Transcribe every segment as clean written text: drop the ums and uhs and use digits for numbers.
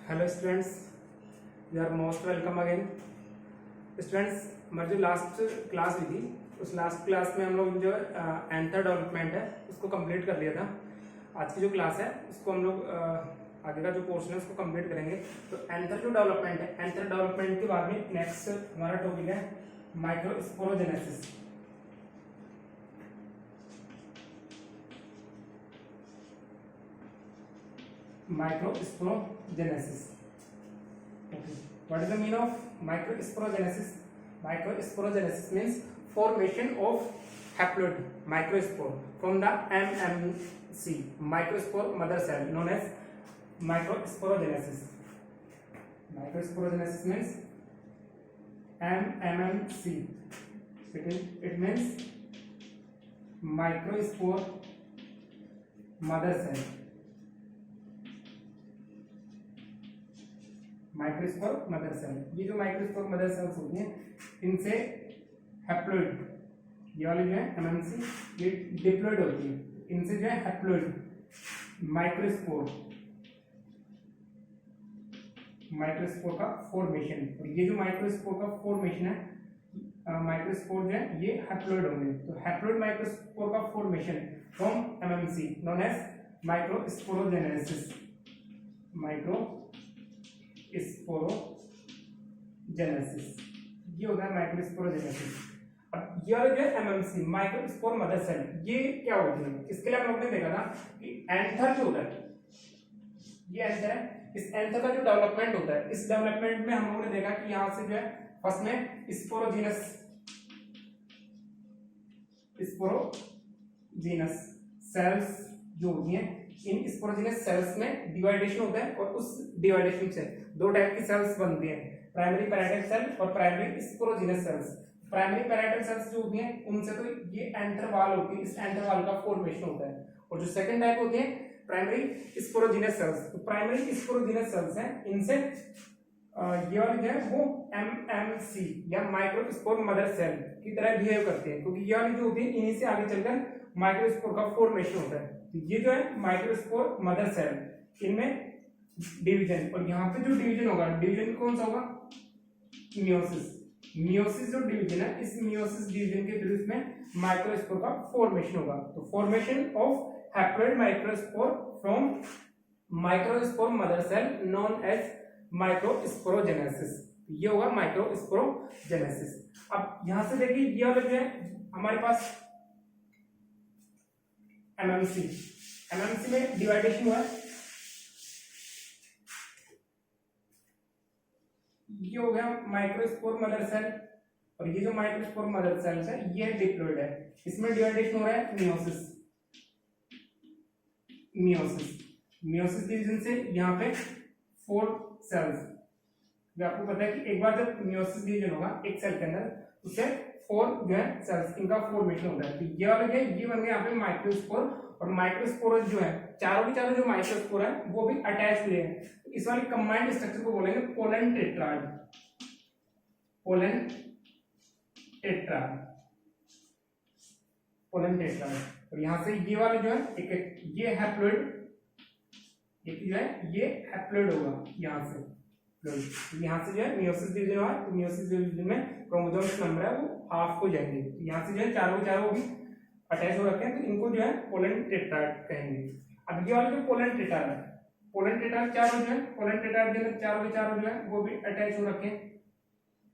Hello students, you are most welcome again. Students, हमारी जो last class हुई थी उस लास्ट क्लास में हम लोग जो एंथर डेवलपमेंट है उसको कंप्लीट कर लिया था। आज की जो क्लास है उसको हम लोग आगे का जो पोर्शन है उसको कंप्लीट करेंगे। तो एंथर जो डेवलपमेंट है, एंथर डेवलपमेंट के बाद में नेक्स्ट हमारा टॉपिक है microsporogenesis. Microsporogenesis. Okay. What is the meaning of microsporogenesis? Microsporogenesis means formation of haploid microspore from the MMC microspore mother cell known as microsporogenesis. Microsporogenesis means MMC. It means microspore mother cell. Microspore mother cell, ये जो microspore mother cells होती हैं इनसे haploid, ये वाली जो है MMC, ये डिप्लॉइड होती है, इनसे जो है हैप्लोइड माइक्रोस्पोर का फॉर्मेशन। और ये जो माइक्रोस्पोर का फॉर्मेशन है, माइक्रोस्पोर जो है ये हैप्लोइड होंगे। तो हैप्लोइड माइक्रोस्पोर का formation from MMC known as microsporogenesis. Sporogenesis, ये होता है माइक्रोस्पोरोजेनेसिस। अब ये वाला जो है एमएमसी माइक्रोस्पोर मदर सेल, ये क्या होती है? इसके लिए हम लोगों ने देखा था कि एंथर जो होता है, ये एंथर है, इस एंथर का जो डेवलपमेंट होता है, इस डेवलपमेंट में हम लोगों ने देखा कि यहां से जो है फर्स्ट में स्पोरोजीनस सेल्स जो होती हैं, इन स्पोरोजीनस सेल्स में डिवाइडेशन होता है और उस डिवाइडेशन से दो टाइप की सेल्स बनती हैं, प्राइमरी पैराइटल सेल और primary sporogenous cells. Primary parietal cells जो होती हैं उनसे तो ये एंथर वाल होती है, इस एंथर वाल का फॉर्मेशन होता है। और जो सेकंड टाइप होती है प्राइमरी स्पोरोजीनस सेल्स, तो प्राइमरी स्पोरोजीनस सेल्स हैं, इनसे ये वाली जो है वो एमएमसी या माइक्रोस्पोर मदर सेल की तरह बिहेव करते हैं, क्योंकि ये वाली जो होती है इन्हीं से आगे चलकर माइक्रोस्पोर का फॉर्मेशन होता है। तो ये जो है माइक्रोस्पोर मदर सेल, इनमें डिवीजन, और यहाँ पे जो डिवीजन होगा, डिवीजन कौन सा होगा? मियोसिस। मियोसिस जो डिवीजन है, इस मियोसिस डिवीजन के थ्रू इसमें माइक्रोस्पोर का फॉर्मेशन होगा। तो formation of haploid microspore from microspore mother cell known as microsporogenesis, ये होगा माइक्रोस्पोरोजेनेसिस। अब यहां से देखिए ये वाला जो है हमारे पास एमएमसी, एमएमसी में डिवाइडेशन हुआ है, ये हो गया माइक्रोस्पोर मदर सेल, और ये जो माइक्रोस्पोर मदर सेल्स है ये डिप्लॉइड है, इसमें डिवाइडेशन हो रहा है मियोसिस डिवीजन से यहाँ पे 4 सेल्स। आपको पता है कि एक बार जब मियोसिस डिवीजन होगा एक सेल के अंदर, उससे 4 जो है सेल्स, इनका फॉर्मेशन होता है। तो ये वाले जो है ये बन गए यहाँ पे माइक्रोस्पोर, और माइक्रोस्पोर जो है चारों के चारों जो माइक्रोस्पोर है वो भी अटैच हुए हैं। तो इस वाले कंबाइंड स्ट्रक्चर को बोलेंगे पोलन टेट्राड। और यहाँ से ये वाले जो है एक ये हैप्लोइड, एक जो है ये हैप्लोइड होगा यहाँ से, यहाँ से जो है मियोसिस डिवीजन हुआ, तो मियोसिस डिवीजन में क्रोमोसोम्स नंबर है वो हाफ हो जाएंगे। तो यहाँ से जो है चारों के चारों भी अटैच हो रखे हैं, तो इनको जो है पोलन टेट्राड कहेंगे। अब ये वाला जो पोलन टेट्राड है, पोलन टेट्राड चारों जो है, पोलन टेट्राड जो है चारों के चारों जो है वो भी अटैच हो रखे हैं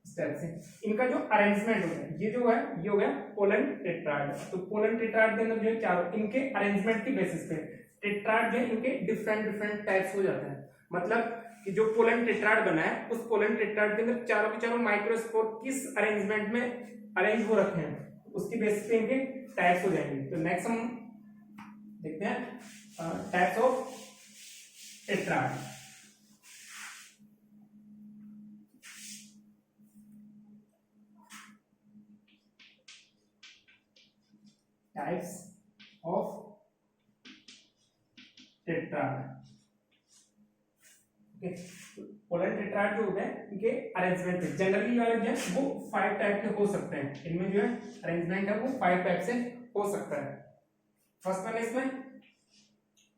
इस टाइप से। इनका जो अरेंजमेंट होता है, ये जो है ये हो गया पोलन टेट्राड। तो पोलन टेट्राड के अंदर जो है चारों, इनके अरेंजमेंट की बेसिस पे टेट्राड जो है इनके डिफरेंट टाइप्स हो जाते हैं। मतलब कि जो पोलन टेट्राड बना है उस पोलन टेट्राड के अंदर चारों के चारों माइक्रोस्पोर किस अरेंजमेंट में अरेंज हो रखे हैं, उसकी बेसिस पे इनके टाइप्स हो जाएंगे। तो नेक्स्ट हम देखते हैं types of tetrad. Types of tetrad. Pollen tetrad जो होते हैं इनके अरेंजमेंट जनरली वाले जो है वो 5 टाइप के हो सकते हैं। इनमें जो है अरेंजमेंट है वो 5 टाइप से हो सकता है। फर्स्ट वन इसमें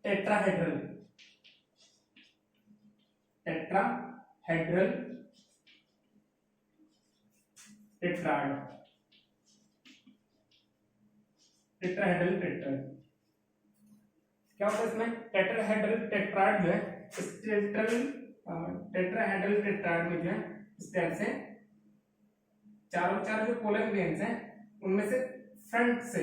tetrahedral, tetrahedral tetrad, tetrahedral tetrad क्या होता है इसमें? टेट्राहेड्रल टेट्राड जो है टेट्राहेड्रल टेट्राड में जो है इस टाइप से चारों चार जो पोलर ग्रेन्स हैं उनमें से फ्रंट से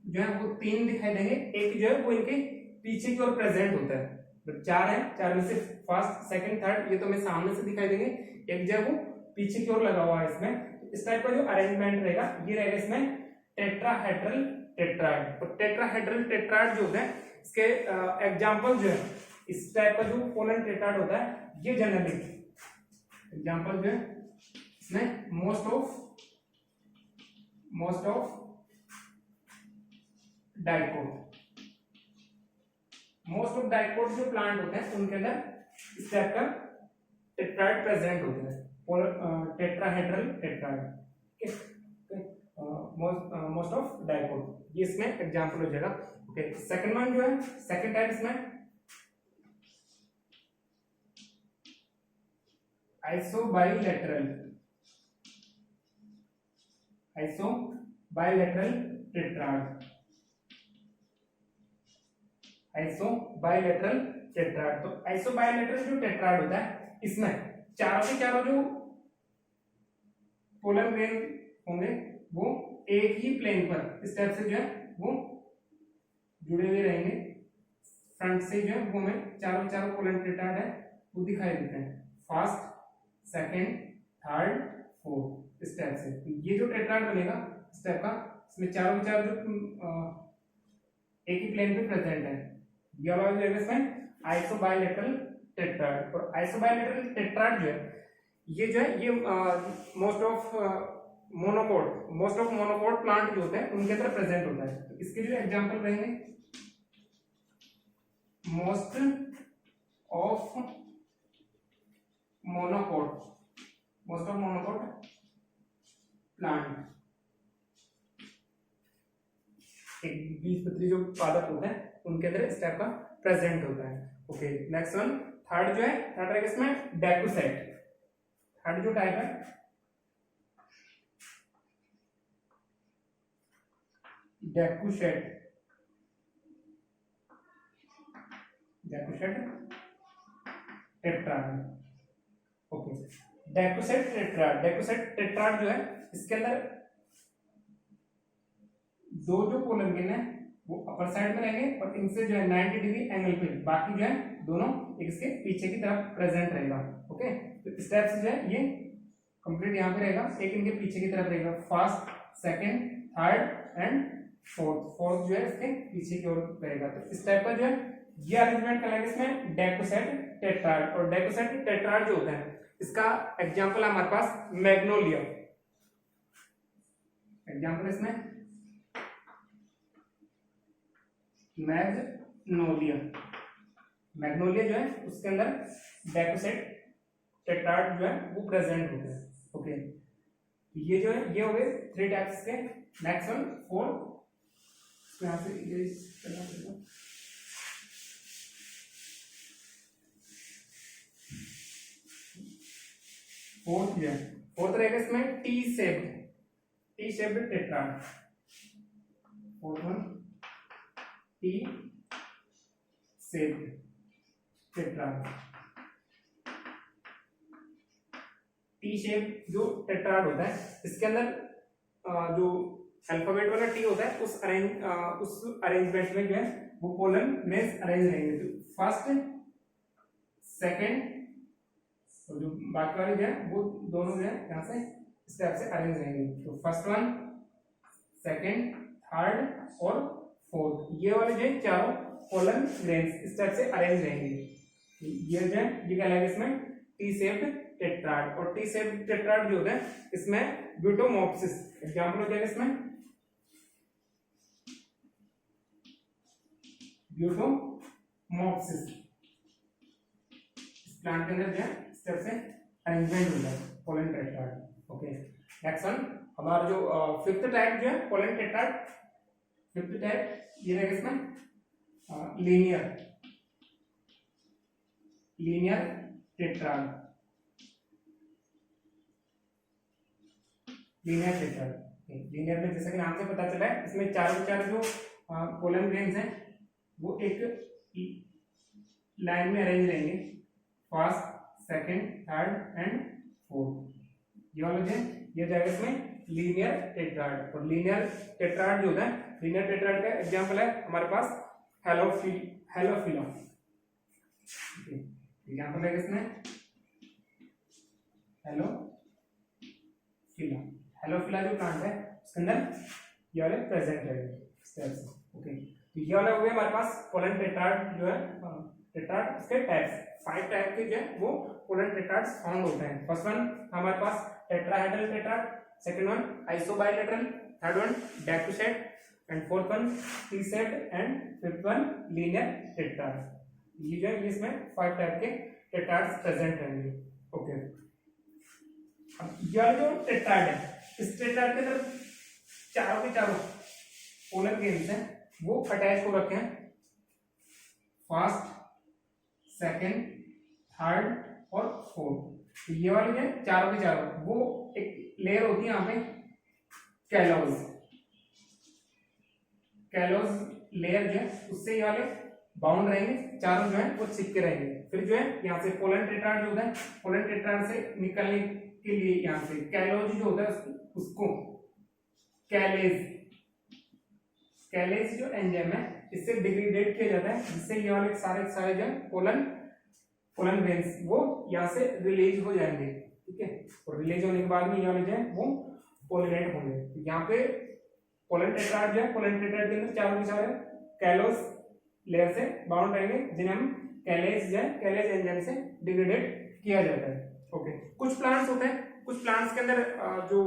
जो है वो 3 दिखाई देंगे, एक जो है वो इनके पीछे की ओर प्रेजेंट होता है। तो 4 है, 4 में से फर्स्ट सेकंड थर्ड ये तो मैं सामने से दिखाई देंगे, एक जो है वो पीछे की ओर लगा हुआ है इसमें। इस टाइप का जो अरेंजमेंट रहेगा ये रहेगा इसमें टेट्राहेड्रल टेट्राड। तो टेट्राहेड्रल टेट्राड जो होता है इसके एग्जांपल जो है इस टाइप का जो पोलर टेट्राड होता है ये जनरली एग्जांपल जो है इसमें मोस्ट ऑफ डाइकोट जो प्लांट होते हैं उनके अंदर इस टाइप का टेट्राड प्रेजेंट होता है, polar tetrahedral tetrad. Most of dicot ये इसमें एग्जांपल हो जाएगा। ओके, सेकंड वन जो है सेकंड टाइप इसमें आइसोबाइलेटरल टेट्राड, आइसोबाइलेटरल टेट्राड। तो आइसोबाइलेटरल जो टेट्राड होता है इसमें चारों के चारों जो पोलर ग्रेन होंगे वो एक ही प्लेन पर इस टाइप से जो है वो जुड़े हुए रहेंगे। फ्रंट से जो है वो हमें चारों पोलर टेट्राड है वो दिखाई देते हैं, फर्स्ट सेकंड थर्ड फोर्थ इस टाइप से। तो ये जो टेट्राड बनेगा इस टाइप का इसमें चारों के चार जो एक ही प्लेन पे प्रेजेंट है, ये वाला जो है इसमें आइसोबाइलेटरल टेट्राड। और आइसोबाइलेटरल टेट्राड जो है ये मोस्ट ऑफ मोनोकोट प्लांट जो होते हैं उनके अंदर प्रेजेंट होता है। तो इसके जो एग्जांपल रहेंगे मोस्ट ऑफ मोनोकोट प्लांट, एक बीजपत्री जो पादप होते हैं उनके अंदर इस टाइप का प्रेजेंट होता है। ओके, नेक्स्ट वन थर्ड जो है थर्ड रहेगा इसमें डेकुसेट। थर्ड जो टाइप है decussate tetrad. Okay, decussate tetrad जो है इसके अंदर दो जो पोलर ग्रेन है वो अपर साइड में रहेंगे और इनसे जो है 90 डिग्री एंगल पे, बाकी जो है दोनों एक इसके पीछे की तरफ प्रेजेंट रहेगा। ओके, तो इस टाइप से जो है ये कंप्लीट यहाँ पे रहेगा, एक इनके पीछे की तरफ रहेगा, first second third and fourth जो है इसके पीछे की ओर रहेगा। तो इस टाइप का जो है ये अरेंजमेंट कहलाएगा इसमें डेकुसेट टेट्राड। और डेकुसेट टेट्राड जो होता है इसका एग्जांपल है हमारे पास मैग्नोलिया। एग्जांपल इसमें मैग्नोलिया जो है उसके अंदर डेकुसेट टेट्राड जो है वो प्रेजेंट होता है। ओके, ये जो है ये हो गए 3 टाइप्स के। नेक्स्ट वन फोर्थ, यहां से इरेज करना पड़ेगा। फोर्थ रहेगा इसमें T shaped tetrad. Fourth one T shaped tetrad. T shape जो टेट्राड होता है इसके अंदर जो अल्फाबेट वाला टी होता है उस अरेंजमेंट में जो है वो पोलर ग्रेन्स अरेंज रहेंगे। तो फर्स्ट सेकंड और जो बाकी वाले जो है वो दोनों जो है यहाँ से इस टाइप से अरेंज रहेंगे। तो फर्स्ट वन सेकंड थर्ड और फोर्थ ये वाले जो है चारों पोलर ग्रेन्स इस टाइप से अरेंज रहेंगे। ये जो है ये कहलाएगा इसमें टी शेप्ड टेट्राड। और टी शेप्ड टेट्राड जो होता है इसमें ब्यूटोमॉप्सिस एग्जांपल हो जाएगा इसमें ब्यूटोमॉप्सिस। इस प्लांट के अंदर जो है इस तरह से अरेंजमेंट होता है pollen tetrad. Okay, next one हमारा जो फिफ्थ टाइप जो है पोलन टेट्राड, फिफ्थ टाइप ये रहेगा इसमें linear tetrad, linear tetrad. Linear में जैसा कि नाम से पता चला है इसमें चारों चार जो पोलन ग्रेन्स हैं वो एक लाइन में अरेंज रहेंगे, first, second, third and fourth. ये वाला जो है ये जाएगा इसमें लीनियर टेट्राड। और लीनियर टेट्राड जो होता है, लीनियर टेट्राड का एग्जांपल है हमारे पास हेलोफिला। एग्जांपल है इसमें हेलोफिला जो प्लांट है उसके अंदर ये वाले प्रेजेंट है स्टेप्स। ओके, तो ये वाला हो गया हमारे पास पोलन टेट्राड जो है, टेट्राड उसके टाइप्स 5 टाइप के जो है वो पोलन टेट्राड्स फाउंड होते हैं। फर्स्ट वन हमारे पास tetrahedral tetrad, second one isobilateral, third one decussate and fourth one T shaped and fifth one linear tetrad. ये जो है इसमें 5 टाइप के टेट्राड्स प्रेजेंट रहेंगे। ओके, अब ये जो टेट्राड है इस टेट्राड के अंदर चारों के चारों पोलन ग्रेन्स हैं वो अटैच हो रखे हैं, फर्स्ट, सेकंड, थर्ड और फोर्थ। तो ये वाले जो है चारों के चारों वो एक लेयर होती है यहाँ पे कैलोज लेयर जो है उससे ये वाले बाउंड रहेंगे, चारों जो है वो चिपके रहेंगे। फिर जो है यहाँ से पोलन टेट्राड जो होता है, पोलन टेट्राड से निकलने के लिए यहाँ से कैलोज जो होता है उसको कैलेज जो एंजाइम है इससे डिग्रेडेट किया जाता है, जिससे ये वाले सारे जो पोलन ग्रेन्स वो यहाँ से रिलीज हो जाएंगे। ठीक है, और रिलीज होने के बाद में ये वाले जो है वो पोलिनेट होंगे। तो यहाँ पे पोलन टेट्राड जो है, पोलन टेट्राड के अंदर चारों के चारों कैलोस लेयर से बाउंड रहेंगे, जिन्हें हम कैलेज जो है कैलेज एंजाइम से डिग्रेडेट किया जाता है। ओके, कुछ प्लांट्स होते हैं, कुछ प्लांट्स के अंदर जो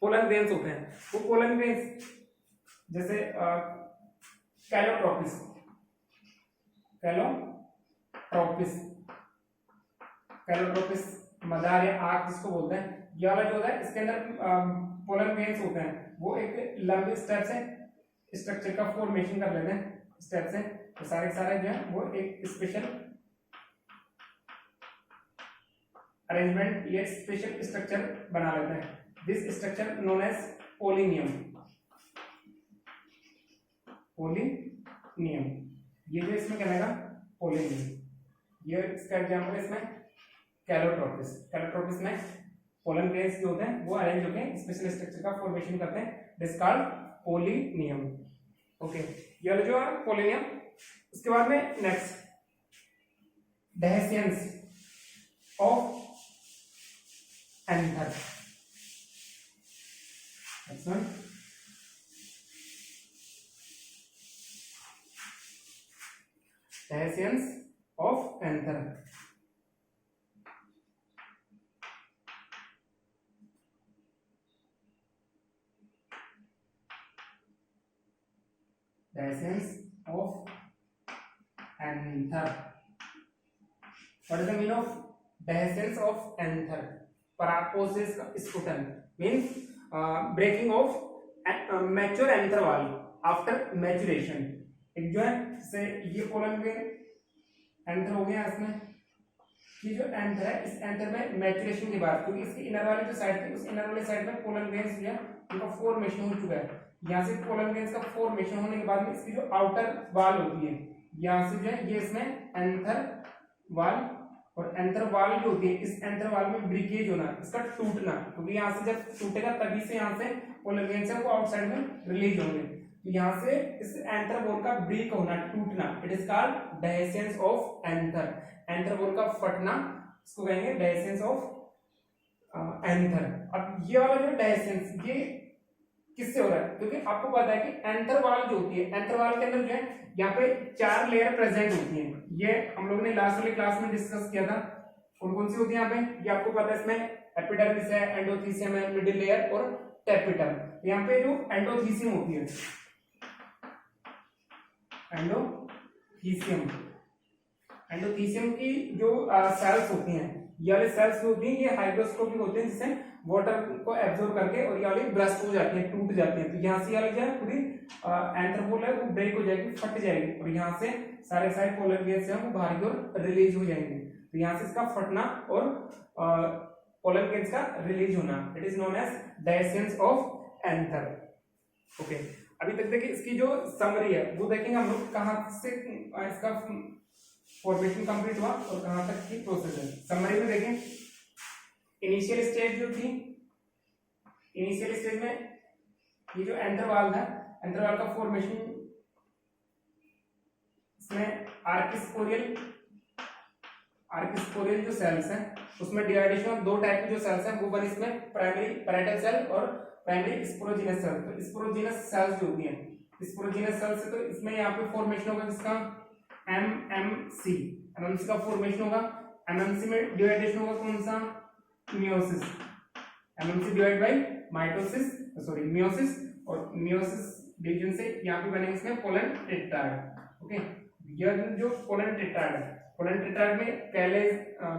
पोलन ग्रेन्स होते हैं वो पोलन ग्रेन्स जैसे कैलोट्रोपिस मदार या आर्क जिसको बोलते हैं, ये वाला जो होता है इसके अंदर पोलन ग्रेन्स होते हैं वो एक लंबे स्टेप से स्ट्रक्चर का फॉर्मेशन कर लेते हैं, स्टेप से तो सारे जो है वो एक स्पेशल अरेंजमेंट या स्पेशल स्ट्रक्चर बना लेते हैं। This structure known as pollinium. ये जो इसमें क्या रहेगा पोलिनियम। ये इसका एग्जांपल इसमें कैलोट्रोपिस में पोलन ग्रेन्स जो होते हैं वो अरेंज होकर स्पेशल स्ट्रक्चर का फॉर्मेशन करते हैं, दिस कॉल्ड पोलिनियम। ओके, ये जो है पोलिनियम। उसके बाद में next dehiscence of anther. Next one dehiscence of anther. Dehiscence of anther. What is the meaning of dehiscence of anther? Paraposis sputum means breaking of mature anther wall after maturation. एक जो है जैसे ये pollen grain anther हो गया, इसमें ये जो एंथर है इस एंथर में मैचुरेशन के बाद, क्योंकि इसकी इनर वाली जो साइड थी उस इनर वाली साइड में पोलन ग्रेन्स जो है उनका फॉर्मेशन हो चुका है। यहाँ से पोलन ग्रेन्स का फॉर्मेशन होने के बाद में इसकी जो आउटर वाल होती है यहाँ से जो है ये इसमें एंथर वाल, और एंथर वाल जो होती है इस एंथर वाल में ब्रिकेज होना, इसका टूटना, क्योंकि यहाँ से जब टूटेगा तभी से यहाँ से पोलन ग्रेन्स है वो आउटसाइड में रिलीज होंगे। तो यहाँ से इस एंथर वॉल का ब्रेक होना, टूटना, it is called dehiscence of anther. Anther wall का फटना इसको कहेंगे डेहिसेंस ऑफ एंथर। अब ये वाला जो डेहिसेंस ये किससे हो रहा है, क्योंकि आपको पता है कि एंथर वाल जो होती है, एंथर वाल के अंदर जो है यहाँ पे 4 लेयर प्रेजेंट होती हैं। ये हम लोगों ने लास्ट वाली क्लास में डिस्कस किया था। कौन कौन सी होती है यहाँ पे, ये आपको पता है, इसमें एपिडर्मिस है, एंडोथीसियम है, मिडिल लेयर और टेपिटम। यहाँ पे जो एंडोथीसियम होती है, एंडोथीसियम की जो सेल्स होती हैं, ये वाले सेल्स जो होती हैं ये हाइग्रोस्कोपिक होते हैं, जिससे वाटर को एब्जॉर्ब करके और ये वाली ब्रस्ट हो जाती है, टूट जाती है। तो यहाँ से वाली जो है पूरी एंथर वॉल है वो ब्रेक हो जाएगी, फट जाएगी, और यहाँ से सारे पोलर ग्रेन्स हैं वो बाहर की ओर रिलीज हो जाएंगे। तो यहाँ से इसका फटना और पोलन ग्रेन्स का रिलीज होना, it is known as dehiscence of anther. Okay, अभी तक देखिए इसकी जो समरी है वो देखेंगे हम लोग कहाँ से इसका फॉर्मेशन कंप्लीट हुआ और कहाँ तक की प्रोसेस है। समरी में देखें, इनिशियल स्टेज जो थी, इनिशियल स्टेज में ये जो एंथर वाल था, एंथर वाल का फॉर्मेशन, इसमें आर्किस्पोरियल जो सेल्स हैं उसमें डिवाइडेशन ऑफ दो टाइप के जो सेल्स हैं वो बने, इसमें प्राइमरी पैरेटल सेल और प्राइमरी स्पोरोजिनस सेल। तो स्पोरोजिनस सेल्स जो होती हैं, स्पोरोजिनस सेल से तो इसमें यहाँ पे फॉर्मेशन होगा किसका, एमएमसी, एमएमसी का फॉर्मेशन होगा। एमएमसी में डिवाइडेशन होगा कौन सा, meiosis, MMC divide by mitosis, sorry meiosis, और मियोसिस डिवीजन से यहाँ पे बनेंगे इसमें पोलन टेट्राड। ओके, यह जो पोलन टेट्राड है, पोलन टेट्राड में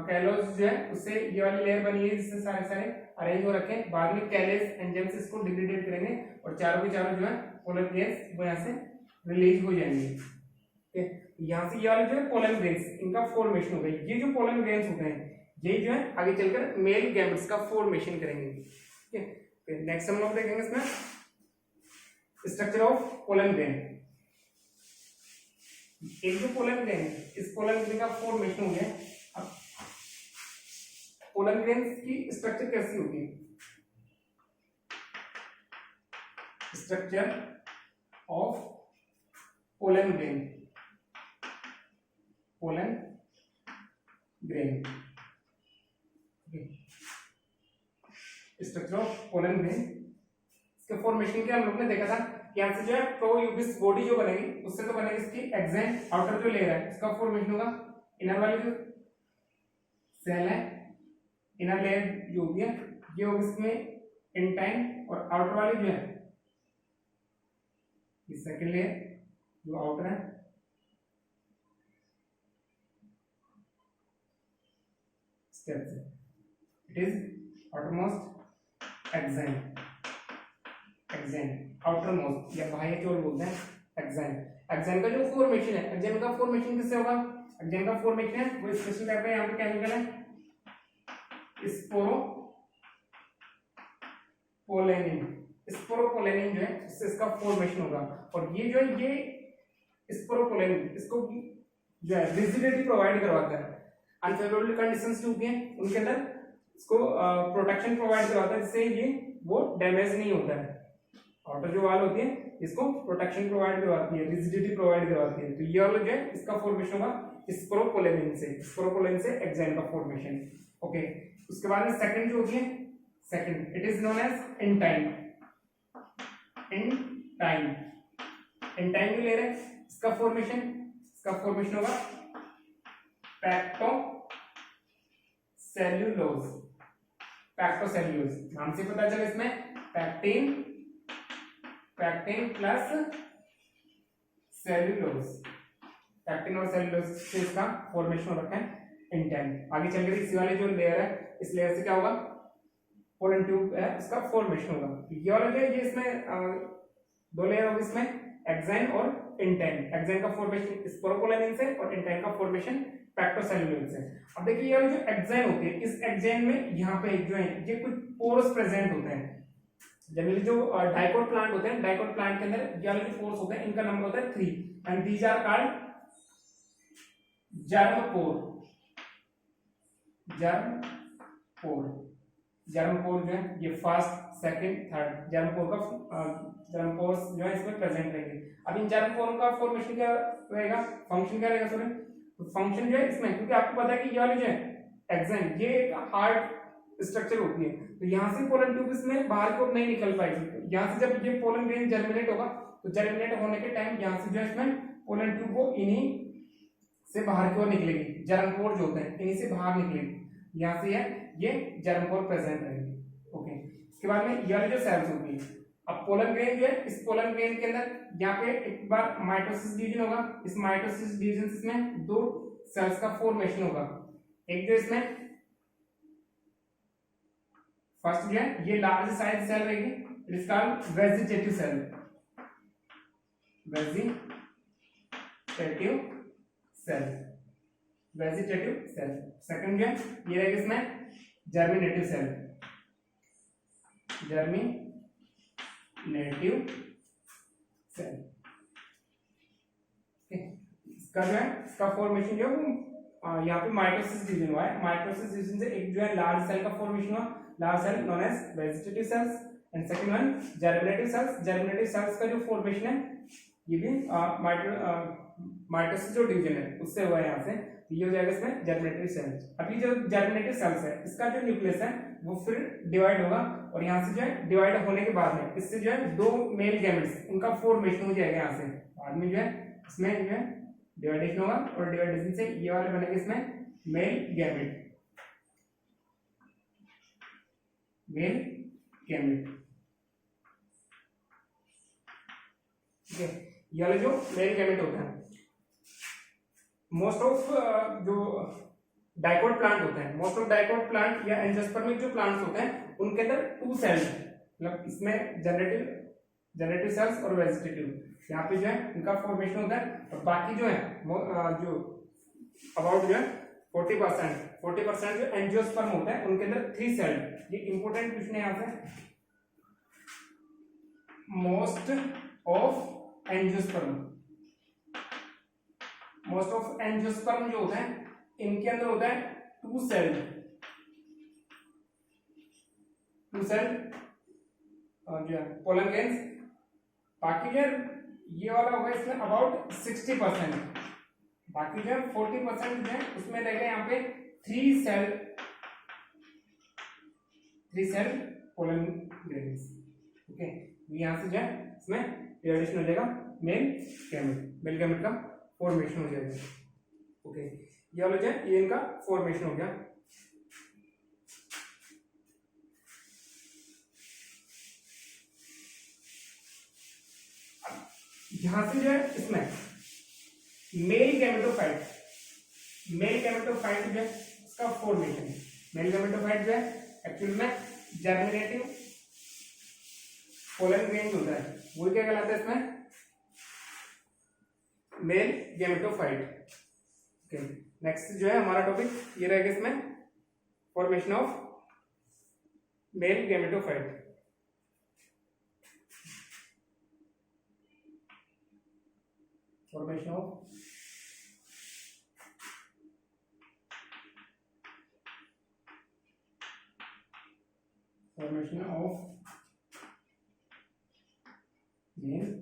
कैलोज जो है उससे ये वाली लेयर बनी है जिससे सारे अरेंज हो रखे हैं। बाद में कैलेज एंजाइम्स इसको डिग्रेडेट करेंगे और चारों के चारों जो है पोलन ग्रेन्स वो यहाँ से रिलीज हो जाएंगे। ओके, यहाँ से ये वाले जो है पोलन ग्रेन्स, इनका फॉर्मेशन होगा। ये जो पोलन ग्रेन्स होते हैं ये जो है आगे चलकर मेल गैमेट्स का फॉर्मेशन करेंगे। ठीक, नेक्स्ट हम लोग देखेंगे इसमें स्ट्रक्चर ऑफ पोलन ग्रेन। एक जो पोलन ग्रेन, इस पोलन ग्रेन का फॉर्मेशन हो गया। अब पोलन ग्रेन की स्ट्रक्चर कैसी होगी, structure of pollen grain, pollen grain, structure of pollen grain. इसके फॉर्मेशन के हम लोग ने देखा था, यहाँ से जो है प्रोयूबिस बॉडी जो बनेगी उससे तो बनेगी इसकी एक्सैन, आउटर जो लेयर है उसका फॉर्मेशन होगा। इनर वाली जो सेल है, इनर लेयर जो होगी ये होगी इसमें इंटाइन, और आउटर वाली जो है ये सेकेंड लेयर जो आउटर है, स्टेप्स है, it is outermost exine, exine outer most या बाह्य चोल बोलते हैं एक्सैन। एक्सैन का जो फॉर्मेशन है, एक्सैन का फॉर्मेशन किससे होगा, एक्सैन का फॉर्मेशन है वो स्पेशल टाइप का यहाँ पे केमिकल है स्पोरोपोलेनिन, स्पोरोपोलेनिन जो है उससे इसका फॉर्मेशन होगा। और ये जो है ये स्पोरोपोलेनिन इसको जो है रिजिडिटी प्रोवाइड करवाता है, अनफेवरेबल कंडीशंस जो होती हैं उनके अंदर इसको प्रोटेक्शन प्रोवाइड करवाता है जिससे ये वो डैमेज नहीं होता है। आउटर जो वाल होती है इसको प्रोटेक्शन प्रोवाइड करवाती है, रिजिडिटी प्रोवाइड करवाती है। तो ये वाला जो है इसका फॉर्मेशन होगा स्पोरोपोलेनिन से, स्पोरोपोलेनिन से एक्सैन का फॉर्मेशन। ओके, उसके बाद में सेकंड जो होती है, second it is known as intine, intine, intine जो ले रहे हैं इसका फॉर्मेशन होगा पैक्टोसेल्यूलोज, पैक्टोसेल्यूलोज नाम से पता चला, इसमें pectin, pectin plus cellulose, pectin और सेल्यूलोज से इसका फॉर्मेशन हो रखा है इंटाइन। आगे चल कर इसी वाले जो लेयर है इस लेयर से क्या होगा, पोलन ट्यूब है उसका फॉर्मेशन होगा। ये वाला जो है ये इसमें दो लेयर होगी, इसमें एक्सैन और इंटाइन। एक्सैन का फॉर्मेशन स्पोरोपोलेनिन से और इंटाइन का फॉर्मेशन पैक्टोसेल्यूलोज से। अब देखिए ये जो एक्सैन होती है, इस एक्सैन में यहाँ पे जो है ये कुछ पोर्स प्रेजेंट होते हैं। जनरली जो डाइकोट प्लांट होते हैं, डाइकोट प्लांट के अंदर ये वाले जो पोर्स होते हैं इनका नंबर होता है 3 and these are called germ pore, germ pore, germ pore जो है ये first second third germ pore का जर्म पोर्स जो है इसमें प्रेजेंट रहेंगे। अब इन जर्म पोर का फॉर्मेशन क्या रहेगा, फंक्शन क्या रहेगा, सॉरी फंक्शन जो है इसमें, क्योंकि आपको पता है कि ये वाले जो है एक्सैन ये एक हार्ड स्ट्रक्चर होती है, तो यहाँ से पोलन ट्यूब इसमें बाहर की ओर नहीं निकल पाएगी। तो यहाँ से जब ये पोलन ग्रेन जर्मिनेट होगा तो जर्मिनेट होने के टाइम यहाँ से जो है इसमें पोलन ट्यूब वो इन्हीं से बाहर की ओर निकलेगी, जर्म पोर जो होते हैं इन्हीं से बाहर निकलेगी, यहाँ से ये जर्म पोर प्रेजेंट रहेगी। ओके, इसके बाद में ये वाली जो सेल्स होती है, अब पोलन ग्रेन जो है इस पोलन ग्रेन के अंदर यहाँ पे एक बार माइटोसिस डिवीजन होगा, इस माइटोसिस डिवीजन में दो सेल्स का फॉर्मेशन होगा। एक जो इसमें फर्स्ट जो है ये लार्ज साइज सेल रहेगी, it is called vegetative cell, vegetative cell, vegetative cell. Second जो है ये रहेगा इसमें जर्मिनेटिव सेल, जर्मिनेटिव सेल। इसका जो है इसका फॉर्मेशन जो है वो यहाँ पे माइटोसिस डिवीजन हुआ है। माइटोसिस डिवीजन से एक जो है लार्ज सेल का फॉर्मेशन हुआ, large cell known as vegetative cells, and second one germinative cells. Germinative cells का जो फॉर्मेशन है ये भी माइटोसिस जो डिवीजन है उससे हुआ है यहाँ से, ये हो जाएगा इसमें जर्मिनेटिव सेल्स। अभी जो जर्मिनेटिव सेल्स है इसका जो न्यूक्लियस है वो फिर डिवाइड होगा, और यहाँ से जो है डिवाइड होने के बाद में इससे जो है दो मेल गैमेट्स उनका फॉर्मेशन हो जाएगा यहाँ से। बाद में जो है इसमें जो है डिवाइडेशन होगा, और डिवाइडेशन से ये वाले बनेंगे इसमें मेल गैमेट, मेल गैमेट। ठीक है, ये वाले जो मेल गैमेट होता है, मोस्ट ऑफ जो डाइकोट प्लांट होते हैं, मोस्ट ऑफ डाइकोट प्लांट या एंजियोस्पर्मिक जो प्लांट्स होते हैं उनके अंदर टू सेल्स, मतलब इसमें जनरेटिव सेल्स और वेजिटेटिव, यहाँ पे जो है इनका फॉर्मेशन होता है। और बाकी जो है जो अबाउट जो है 40% जो एंजियोस्पर्म होता है उनके अंदर 3 सेल। ये इंपॉर्टेंट क्वेश्चन है यहाँ से। मोस्ट ऑफ एंजियोस्पर्म जो होता है इनके अंदर होता है 2 सेल जो है पोलन ग्रेन्स। बाकी जो ये वाला होगा इसमें अबाउट 60%, बाकी जो 40% जो है उसमें रहेगा यहाँ पे 3 सेल पोलन ग्रेन्स। ओके, यहाँ से जो है इसमें डिवाइडेशन हो जाएगा मेल गैमेट का फॉर्मेशन हो जाएगा। ओके, ये वाला जो है ये इनका फॉर्मेशन हो गया। यहां से जो है इसमें मेल गैमेटोफाइट जो है इसका फॉर्मेशन, मेल गैमेटोफाइट जो है एक्चुअली में जर्मिनेटिव पोलन ग्रेन होता है, वो क्या कहलाता है इसमें मेल गैमेटोफाइट। ओके, नेक्स्ट जो है हमारा टॉपिक ये रहेगा इसमें formation of male gametophyte. formation of male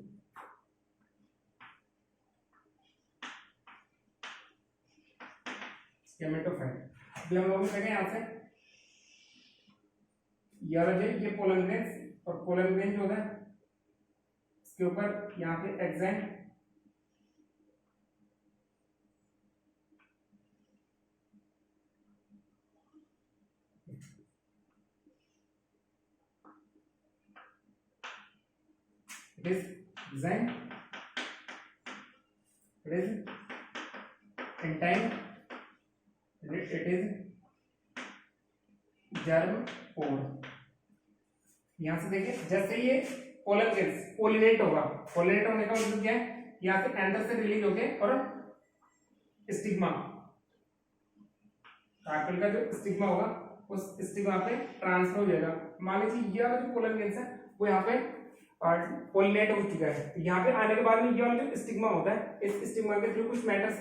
gametophyte. अभी हम लोग करेंगे यहाँ से ये पोलन ग्रेन्स, और पोलन ग्रेन जो होता है इसके ऊपर यहाँ पे enzyme it is design, it is in time, it is germ pore। यहां से देखिए जैसे ये पोलन ग्रेन्स पोलिनेट होगा, पोलिनेट होने का मतलब क्या है, यहाँ से अंदर से रिलीज होके और स्टिग्मा, कार्पेल का जो स्टिग्मा होगा उस स्टिग्मा पे ट्रांसफर हो जाएगा। मान लीजिए ये वाला जो पोलन ग्रेन्स है वो यहाँ पे पोलिनेट हो चुका है, यहाँ पे आने के बाद में ये वाला जो स्टिग्मा होता है इस स्टिग्मा के थ्रू कुछ मैटर्स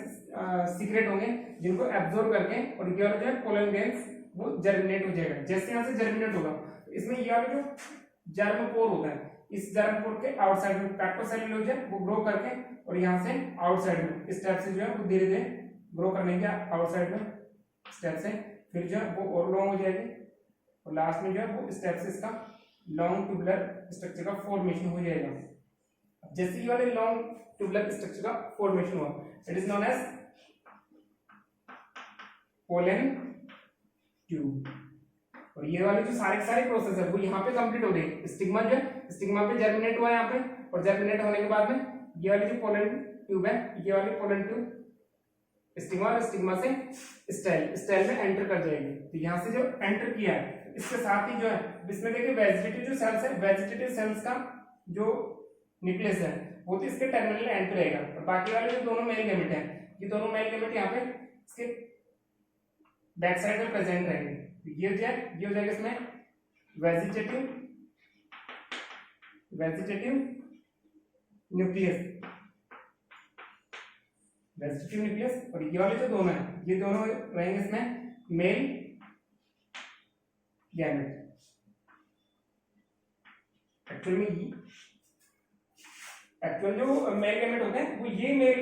सीक्रेट होंगे जिनको एब्जॉर्ब करके, और ये वाला जो है पोलन ग्रेन्स वो जर्मिनेट हो जाएगा। जैसे यहाँ से जर्मिनेट होगा इसमें ये वाला जो जर्मपोर होता है इस जर्मपोर के आउटसाइड में पैक्टोसेलुलोज है वो ग्रो करके, और यहाँ से आउटसाइड में इस टाइप से जो है वो धीरे धीरे ग्रो करने के आउटसाइड में स्टेप से फिर जो है वो और लॉन्ग हो जाएगी, और लास्ट में जो है वो स्टेप से इसका लॉन्ग ट्यूबुलर स्ट्रक्चर का फॉर्मेशन हो जाएगा। जैसे ये वाले लॉन्ग ट्यूबुलर स्ट्रक्चर का फॉर्मेशन हुआ it is known as pollen tube. और ये वाले जो सारे प्रोसेस है वो यहाँ पे कंप्लीट हो गए। स्टिग्मा जो है स्टिग्मा पे जर्मिनेट हुआ यहाँ पे, और जर्मिनेट होने के बाद में ये वाली जो पोलन ट्यूब है ये वाली पोलन ट्यूब स्टिग्मा और स्टिग्मा से स्टाइल में एंटर कर जाएगी। तो यहाँ से जो एंटर किया है इसके साथ ही जो है इसमें देखिए वेजिटेटिव जो सेल्स है, वेजिटेटिव सेल्स का जो न्यूक्लियस है वो तो इसके टर्मिनल एंड पे रहेगा, और बाकी वाले जो दोनों मेल गैमेट है ये दोनों मेल गैमेट यहाँ पे इसके बैक साइड में प्रेजेंट रहेंगे। ये हो जाएगा इसमें वेजिटेटिव न्यूक्लियस, वेजिटेटिव न्यूक्लियस। और ये वाले जो दोनों है, ये दोनों रहेंगे इसमें मेल गैमेट। एक्चुअल जो मेल गैमेट होते हैं वो ये मेल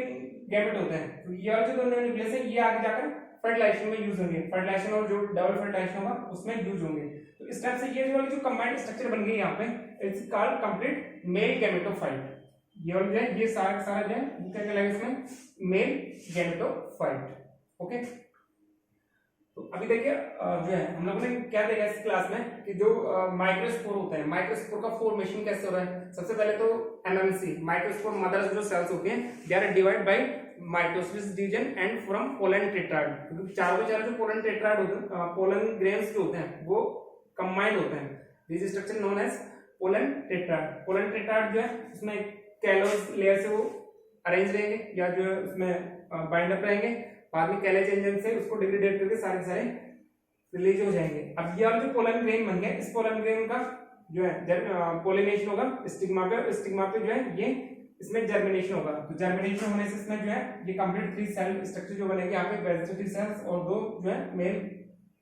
गैमेट होते हैं। तो ये वाले जो दोनों न्यूक्लियस है ये आगे जाकर फर्टिलाइजेशन में यूज होंगे, फर्टिलाइजेशन और जो डबल फर्टिलाइजेशन होगा उसमें यूज होंगे। तो इस टाइप से ये वाली जो कंबाइंड स्ट्रक्चर बन गई यहाँ पे, it's called complete male gametophyte. ये वाला जो है ये सारा जो है क्या कहलाएगा इसमें मेल गैमेटोफाइट। ओके, तो अभी देखिए जो है हम लोगों ने क्या देखा इस क्लास में कि जो माइक्रोस्पोर होते हैं, माइक्रोस्पोर का फॉर्मेशन कैसे हो रहा है। सबसे पहले तो एमएमसी माइक्रोस्पोर मदर्स जो सेल्स होती हैं they are divide by mitosis division and from pollen tetrad, क्योंकि चारों के चारों जो पोलन टेट्राड होते हैं, पोलन ग्रेन्स जो होते हैं वो कंबाइंड होते हैं। This structure known as pollen tetrad. Pollen tetrad जो है उसमें कैलोस लेयर से वो अरेंज रहेंगे या जो है उसमें बाइंड अप रहेंगे, बाद में कैलेज एंजाइम से उसको डिग्रेडेट करके सारे रिलीज हो जाएंगे। अब ये जो पोलन ग्रेन बन गया, इस पोलन ग्रेन का जो है पोलिनेशन होगा स्टिग्मा पे, स्टिग्मा पे जो है ये इसमें जर्मिनेशन होगा। तो जर्मिनेशन होने से इसमें जो है ये कंप्लीट 3 सेल स्ट्रक्चर जो बनेगी यहाँ पे वेजिटेटिव सेल्स और 2 जो है मेल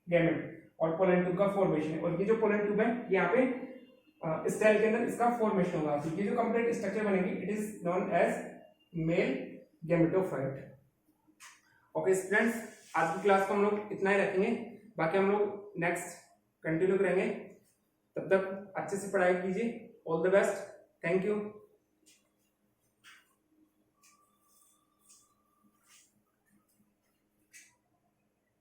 गैमेट और पोलन ट्यूब का फॉर्मेशन। और ये जो पोलन ट्यूब है यहाँ पे इस सेल के अंदर इसका फॉर्मेशन होगा। तो ये जो कंप्लीट स्ट्रक्चर बनेगी it is known as male gametophyte. Okay students, आज की क्लास को हम लोग इतना ही रखेंगे, बाकी हम लोग नेक्स्ट कंटिन्यू करेंगे। तब तक अच्छे से पढ़ाई कीजिए। All the best, thank you.